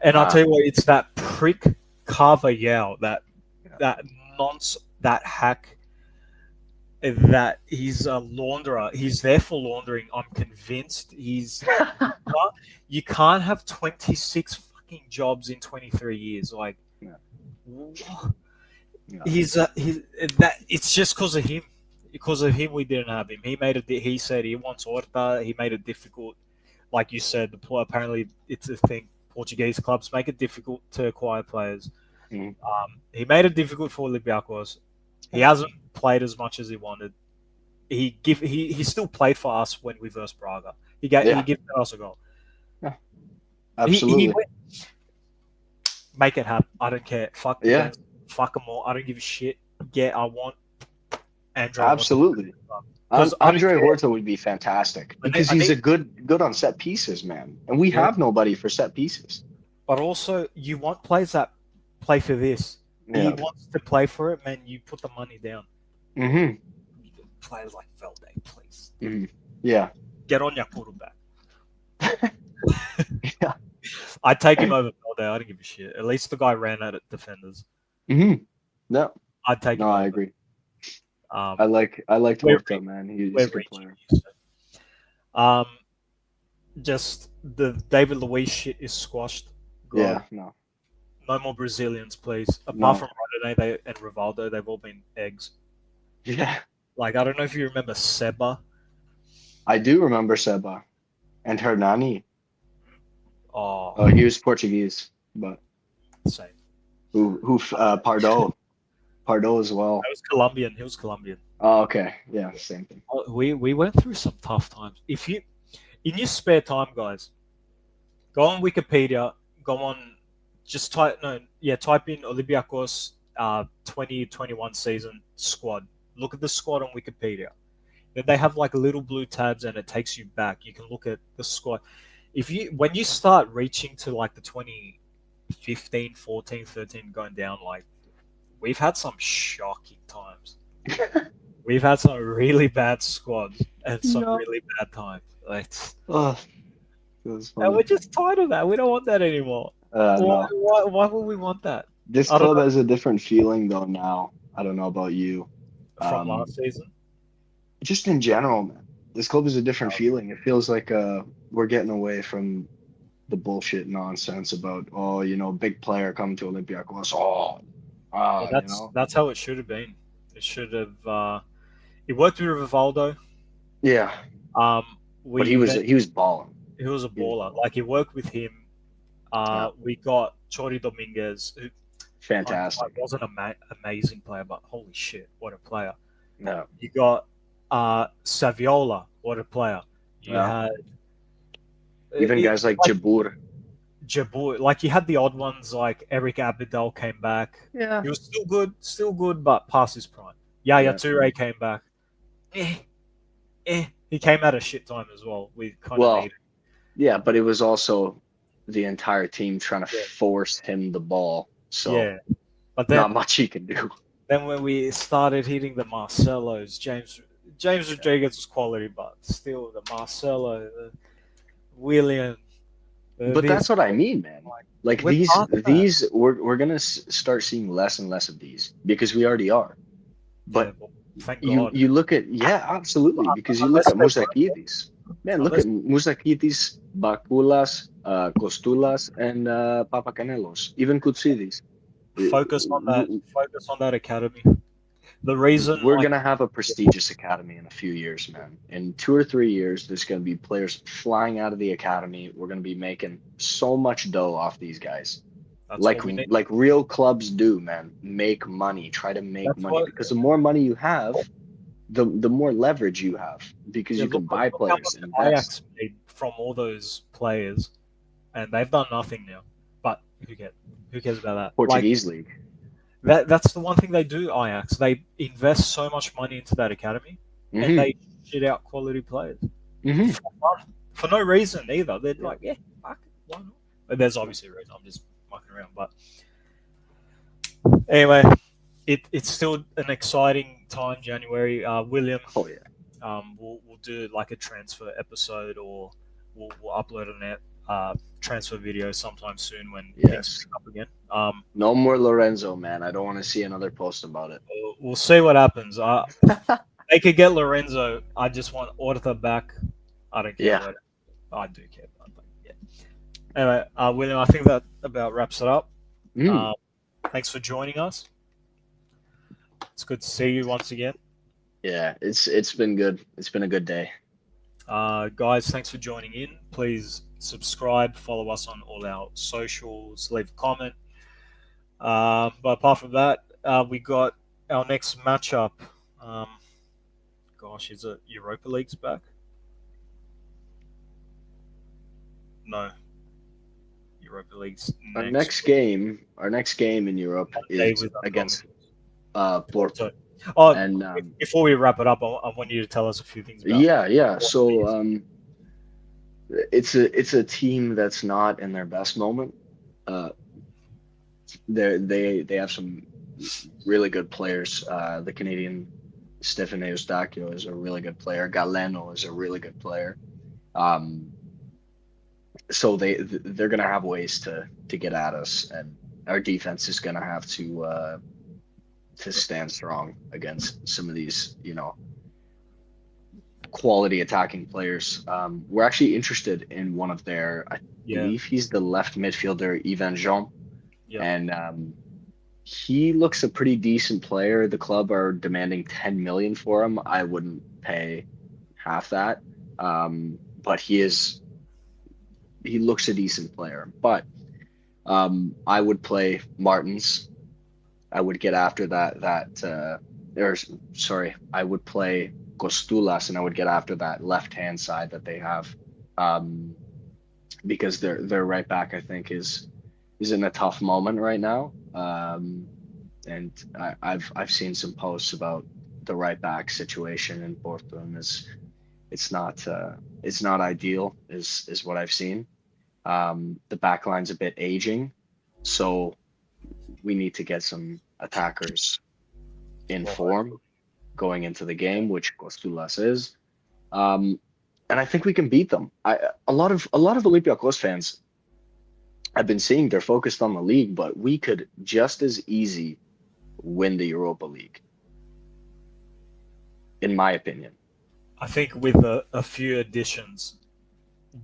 Speaker 1: And I'll tell you
Speaker 2: Um,
Speaker 1: what, it's that prick Carver Yao, that
Speaker 2: yeah.
Speaker 1: that nonce, that hack, that he's a launderer. He's there for laundering. I'm convinced he's. You can't have 26 fucking jobs in 23 years. Like,
Speaker 2: Yeah. Yeah.
Speaker 1: he's that. It's just because of him. Because of him, we didn't have him. He said he wants Horta. He made it difficult. Like you said, apparently it's a thing. Portuguese clubs make it difficult to acquire players.
Speaker 2: Mhm.
Speaker 1: He made it difficult for Olympiakos. He hasn't played as much as he wanted. He still played for us when we versed Braga. He
Speaker 2: Yeah.
Speaker 1: gave us a goal.
Speaker 2: Yeah.
Speaker 1: He
Speaker 2: Absolutely.
Speaker 1: went, make it happen. I don't care. Fuck the
Speaker 2: Yeah.
Speaker 1: games. Fuck them all. I don't give a shit. I want Andre.
Speaker 2: Absolutely.
Speaker 1: Because I don't
Speaker 2: Andre
Speaker 1: care.
Speaker 2: Horta would be fantastic because he's a good on set pieces, man. And we
Speaker 1: Yeah.
Speaker 2: have nobody for set pieces.
Speaker 1: But also, you want players that play for this. He
Speaker 2: Yeah.
Speaker 1: wants to play for it, man. You put the money down.
Speaker 2: Mm-hmm.
Speaker 1: Players like Velde, please.
Speaker 2: Mm-hmm. Yeah.
Speaker 1: Get on your quarterback.
Speaker 2: Yeah.
Speaker 1: I'd take him over Velde. I don't give a shit. At least the guy ran at it defenders.
Speaker 2: Mm-hmm. No.
Speaker 1: I'd take him
Speaker 2: No,
Speaker 1: over.
Speaker 2: I agree.
Speaker 1: Um,
Speaker 2: I liked
Speaker 1: we're
Speaker 2: Horta, man. He's
Speaker 1: we're
Speaker 2: a good
Speaker 1: reaching.
Speaker 2: player.
Speaker 1: Just the David Luiz shit is squashed. God.
Speaker 2: Yeah. No.
Speaker 1: No more Brazilians, please.
Speaker 2: No.
Speaker 1: Apart from Rodinei and Rivaldo, they've all been eggs.
Speaker 2: Yeah.
Speaker 1: Like, I don't know if you remember Seba.
Speaker 2: I do remember Seba and Hernani.
Speaker 1: Oh,
Speaker 2: Oh, he was Portuguese, but
Speaker 1: same.
Speaker 2: Pardo as well.
Speaker 1: He was Colombian. He was Colombian.
Speaker 2: Oh, okay. Yeah, same thing.
Speaker 1: We went through some tough times. If you, in your spare time, guys, go on Wikipedia. Go on, just type in Olympiakos 2021 season squad. Look at the squad on Wikipedia. Then they have like little blue tabs, and it takes you back. You can look at the squad. When you start reaching to like the 2015, 14, 13 going down, like we've had some shocking times. We've had some really bad squads and some really bad times. Like,
Speaker 2: Oh, it was funny.
Speaker 1: and we're just tired of that. We don't want that anymore.
Speaker 2: No.
Speaker 1: Why would we want that
Speaker 2: This
Speaker 1: I don't
Speaker 2: club has a different feeling though now. I don't know about you.
Speaker 1: from last season?
Speaker 2: Just in general, man. This club is a different feeling. It feels like we're getting away from the bullshit nonsense about big player coming to Olympiakos.
Speaker 1: That's how it should have been. It should have. It worked with Rivaldo.
Speaker 2: Yeah. But he was balling.
Speaker 1: He was a baller. Like it worked with him. We got Chori Dominguez, who
Speaker 2: Fantastic.
Speaker 1: wasn't an amazing player, but holy shit, what a player!
Speaker 2: No.
Speaker 1: You got Saviola, what a player! You had
Speaker 2: even guys like Jabur.
Speaker 1: Like you had the odd ones, like Eric Abidal came back.
Speaker 2: Yeah.
Speaker 1: He was still good, but past his prime. Yaya Toure came back. He came at a shit time as well. We kind of needed.
Speaker 2: Yeah, but it was also the entire team trying to
Speaker 1: Yeah,
Speaker 2: force him the ball. So
Speaker 1: yeah. But
Speaker 2: not much he can do.
Speaker 1: then when we started hitting the Marcelos, James Rodriguez was quality, but still the Marcelo, the William,
Speaker 2: But that's
Speaker 1: this
Speaker 2: what I mean, man.
Speaker 1: like
Speaker 2: Like
Speaker 1: we're past that.
Speaker 2: these we're gonna start seeing less and less of these because we already are.
Speaker 1: Yeah,
Speaker 2: But
Speaker 1: but thank God.
Speaker 2: you look at, yeah, absolutely, because you look
Speaker 1: Unless
Speaker 2: at
Speaker 1: they break,
Speaker 2: Musakidis. Man, look
Speaker 1: unless
Speaker 2: at Musakidis, Bakulas, Kostulas, and Papakanelos, even Koutsidis.
Speaker 1: focus on that academy. The reason,
Speaker 2: We're
Speaker 1: like,
Speaker 2: gonna have a prestigious academy in a few years, man. In 2 or 3 years, there's gonna be players flying out of the academy. We're gonna be making so much dough off these guys,
Speaker 1: that's what we need.
Speaker 2: like real clubs do, man. Make money, try to make
Speaker 1: That's
Speaker 2: money,
Speaker 1: what.
Speaker 2: because the more money you have, the more leverage you have, because
Speaker 1: Yeah,
Speaker 2: you can buy
Speaker 1: look how
Speaker 2: players,
Speaker 1: much
Speaker 2: invest.
Speaker 1: Ajax made from all those players, and they've done nothing now. But who cares about that? Like
Speaker 2: Portuguese league.
Speaker 1: that's the one thing they do. Ajax, they invest so much money into that academy, and
Speaker 2: Hmm.
Speaker 1: they shit out quality players
Speaker 2: Hmm.
Speaker 1: for fun, for no reason either. They're like, yeah, fuck it, why not? But there's obviously a reason. I'm just mucking around. But anyway, it's still an exciting time. January. William,
Speaker 2: Oh yeah.
Speaker 1: we'll do like a transfer episode, or we'll upload a transfer video sometime soon when things
Speaker 2: Yes.
Speaker 1: pick up again.
Speaker 2: No more Lorenzo, man. I don't want to see another post about it.
Speaker 1: We'll see what happens. They could get Lorenzo. I just want Orta back. I don't care
Speaker 2: Yeah.
Speaker 1: what. I do care, but yeah. Anyway, William, I think that about wraps it up.
Speaker 2: Mm.
Speaker 1: Uh, thanks for joining us. It's good to see you once again.
Speaker 2: Yeah. It's been good. It's been a good day.
Speaker 1: Guys, thanks for joining in. Please subscribe, follow us on all our socials, leave a comment. But apart from that, we got our next matchup. Um, gosh, is it Europa League's back? No, Europa League's next.
Speaker 2: Our next game in Europe
Speaker 1: Day
Speaker 2: is
Speaker 1: with
Speaker 2: against
Speaker 1: So,
Speaker 2: Porto,
Speaker 1: oh,
Speaker 2: and
Speaker 1: before we wrap it up, I want you to tell us a few things about.
Speaker 2: yeah.
Speaker 1: What
Speaker 2: So
Speaker 1: it is.
Speaker 2: it's a team that's not in their best moment. Uh, they have some really good players. The Canadian Stefan Eustáquio is a really good player. Galeno is a really good player. Um, so they're gonna have ways to get at us, and our defense is gonna have to stand strong against some of these, quality attacking players. We're actually interested in one of their, I
Speaker 1: Yeah,
Speaker 2: believe he's the left midfielder, Ivan Jean,
Speaker 1: yeah.
Speaker 2: and he looks a pretty decent player. The club are demanding 10 million for him. I wouldn't pay half that. But he looks a decent player. But I would play Martins. I would get after or sorry, I would play Kostulas, and I would get after that left hand side that they have, um, because their right back, I think, is in a tough moment right now. And I've seen some posts about the right back situation in Porto, and it's not ideal, is what I've seen. The back line's a bit aging, so we need to get some attackers in
Speaker 1: Well,
Speaker 2: form going into the game, which Kostulas is. Um, and I think we can beat them. A lot of Olympiakos fans, I've been seeing they're focused on the league, but we could just as easy win the Europa League, in my opinion.
Speaker 1: I think with a few additions,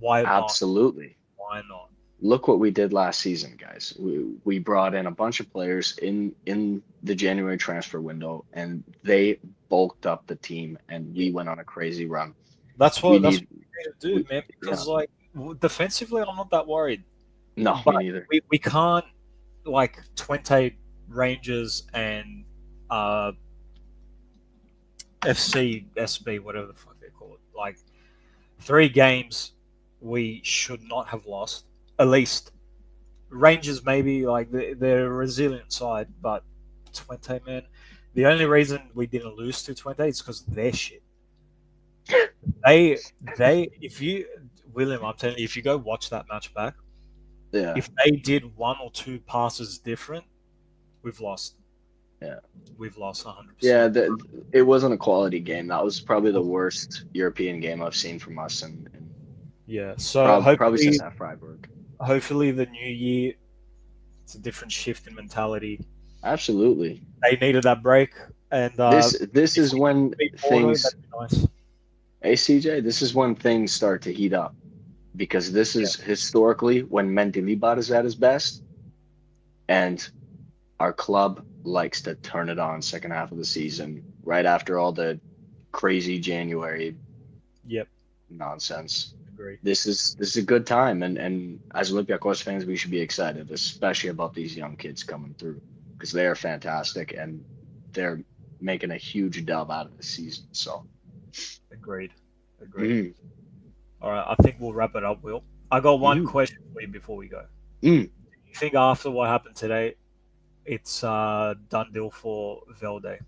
Speaker 1: why not?
Speaker 2: Absolutely.
Speaker 1: Why not?
Speaker 2: Look what we did last season, guys. We brought in a bunch of players in the January transfer window, and they bulked up the team, and
Speaker 1: Yeah,
Speaker 2: we went on a crazy run.
Speaker 1: that's what
Speaker 2: We
Speaker 1: we need to
Speaker 2: we
Speaker 1: do, man.
Speaker 2: yeah.
Speaker 1: Because like defensively, I'm not that worried,
Speaker 2: No, me
Speaker 1: but
Speaker 2: neither.
Speaker 1: we can't like Twente, Rangers, and uh, FC SB, whatever the fuck they call it. Like 3 games, we should not have lost. At least Rangers maybe like they're a resilient side, but Twente, man, the only reason we didn't lose to Twente is because they're shit. They if you William, I'm telling you, if you go watch that match back,
Speaker 2: Yeah,
Speaker 1: If they did one or two passes different, we've lost.
Speaker 2: yeah,
Speaker 1: We've lost
Speaker 2: yeah.
Speaker 1: 100%.
Speaker 2: It wasn't a quality game. That was probably the worst European game I've seen from us, and
Speaker 1: Yeah. So
Speaker 2: probably since that Freiburg.
Speaker 1: hopefully the new year, it's a different shift in mentality.
Speaker 2: Absolutely.
Speaker 1: They needed that break, and
Speaker 2: This
Speaker 1: if
Speaker 2: is
Speaker 1: we can
Speaker 2: when
Speaker 1: beat Porto,
Speaker 2: things,
Speaker 1: that'd be nice.
Speaker 2: hey CJ, this is when things start to heat up because this
Speaker 1: Yeah.
Speaker 2: is historically when Mendilibar is at his best, and our club likes to turn it on second half of the season, right after all the crazy January
Speaker 1: Yep.
Speaker 2: nonsense.
Speaker 1: Agreed.
Speaker 2: This is a good time, and as Olympiakos fans, we should be excited, especially about these young kids coming through because they are fantastic and they're making a huge dub out of the season. So,
Speaker 1: Agreed. Agreed.
Speaker 2: mm,
Speaker 1: All right. I think we'll wrap it up, Will. I got one
Speaker 2: mm,
Speaker 1: question for you before we go.
Speaker 2: mm.
Speaker 1: You think after what happened today, it's done deal for Velde?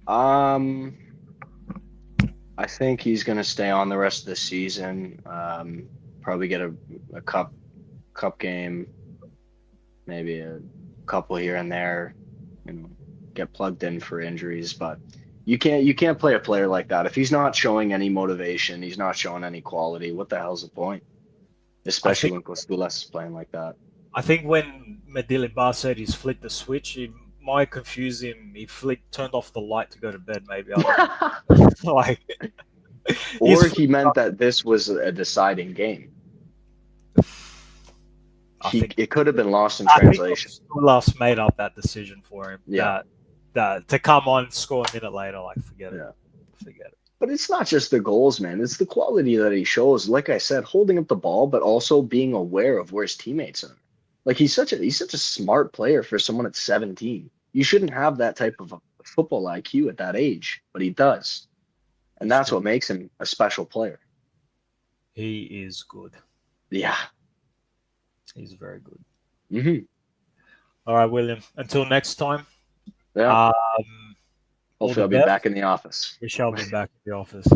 Speaker 2: um, I think he's going to stay on the rest of the season. Probably get a cup game, maybe a couple here and there, you know, get plugged in for injuries. But you can't play a player like that if he's not showing any motivation, he's not showing any quality. What the hell's the point?
Speaker 1: I
Speaker 2: Especially
Speaker 1: think
Speaker 2: when Kostulas is playing like that.
Speaker 1: I think when Medilibar said he's flicked the switch, it might confuse him. He turned off the light to go to bed. Maybe I don't know. Like
Speaker 2: Or
Speaker 1: he's.
Speaker 2: he meant that this was a deciding game.
Speaker 1: I think
Speaker 2: It could have been lost in
Speaker 1: I think
Speaker 2: translation.
Speaker 1: Oustulas made up that decision for him.
Speaker 2: Yeah,
Speaker 1: That to come on and score a minute later, like forget it,
Speaker 2: yeah.
Speaker 1: forget it.
Speaker 2: But it's not just the goals, man. It's the quality that he shows. Like I said, holding up the ball, but also being aware of where his teammates are. Like he's such a smart player for someone at 17. You shouldn't have that type of football IQ at that age, but he does. And
Speaker 1: He's
Speaker 2: that's what
Speaker 1: good.
Speaker 2: makes him a special player.
Speaker 1: He is good.
Speaker 2: Yeah.
Speaker 1: He's very good.
Speaker 2: Hmm.
Speaker 1: All right, William. Until next time.
Speaker 2: Yeah.
Speaker 1: Um, all
Speaker 2: Hopefully
Speaker 1: the
Speaker 2: I'll be
Speaker 1: best.
Speaker 2: back in the office.
Speaker 1: We shall be back in the office.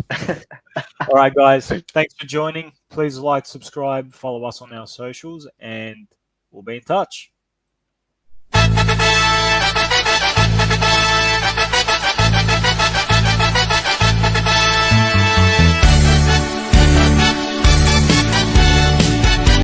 Speaker 1: All right, guys. Thanks for joining. Please like, subscribe, follow us on our socials, and we'll be in touch.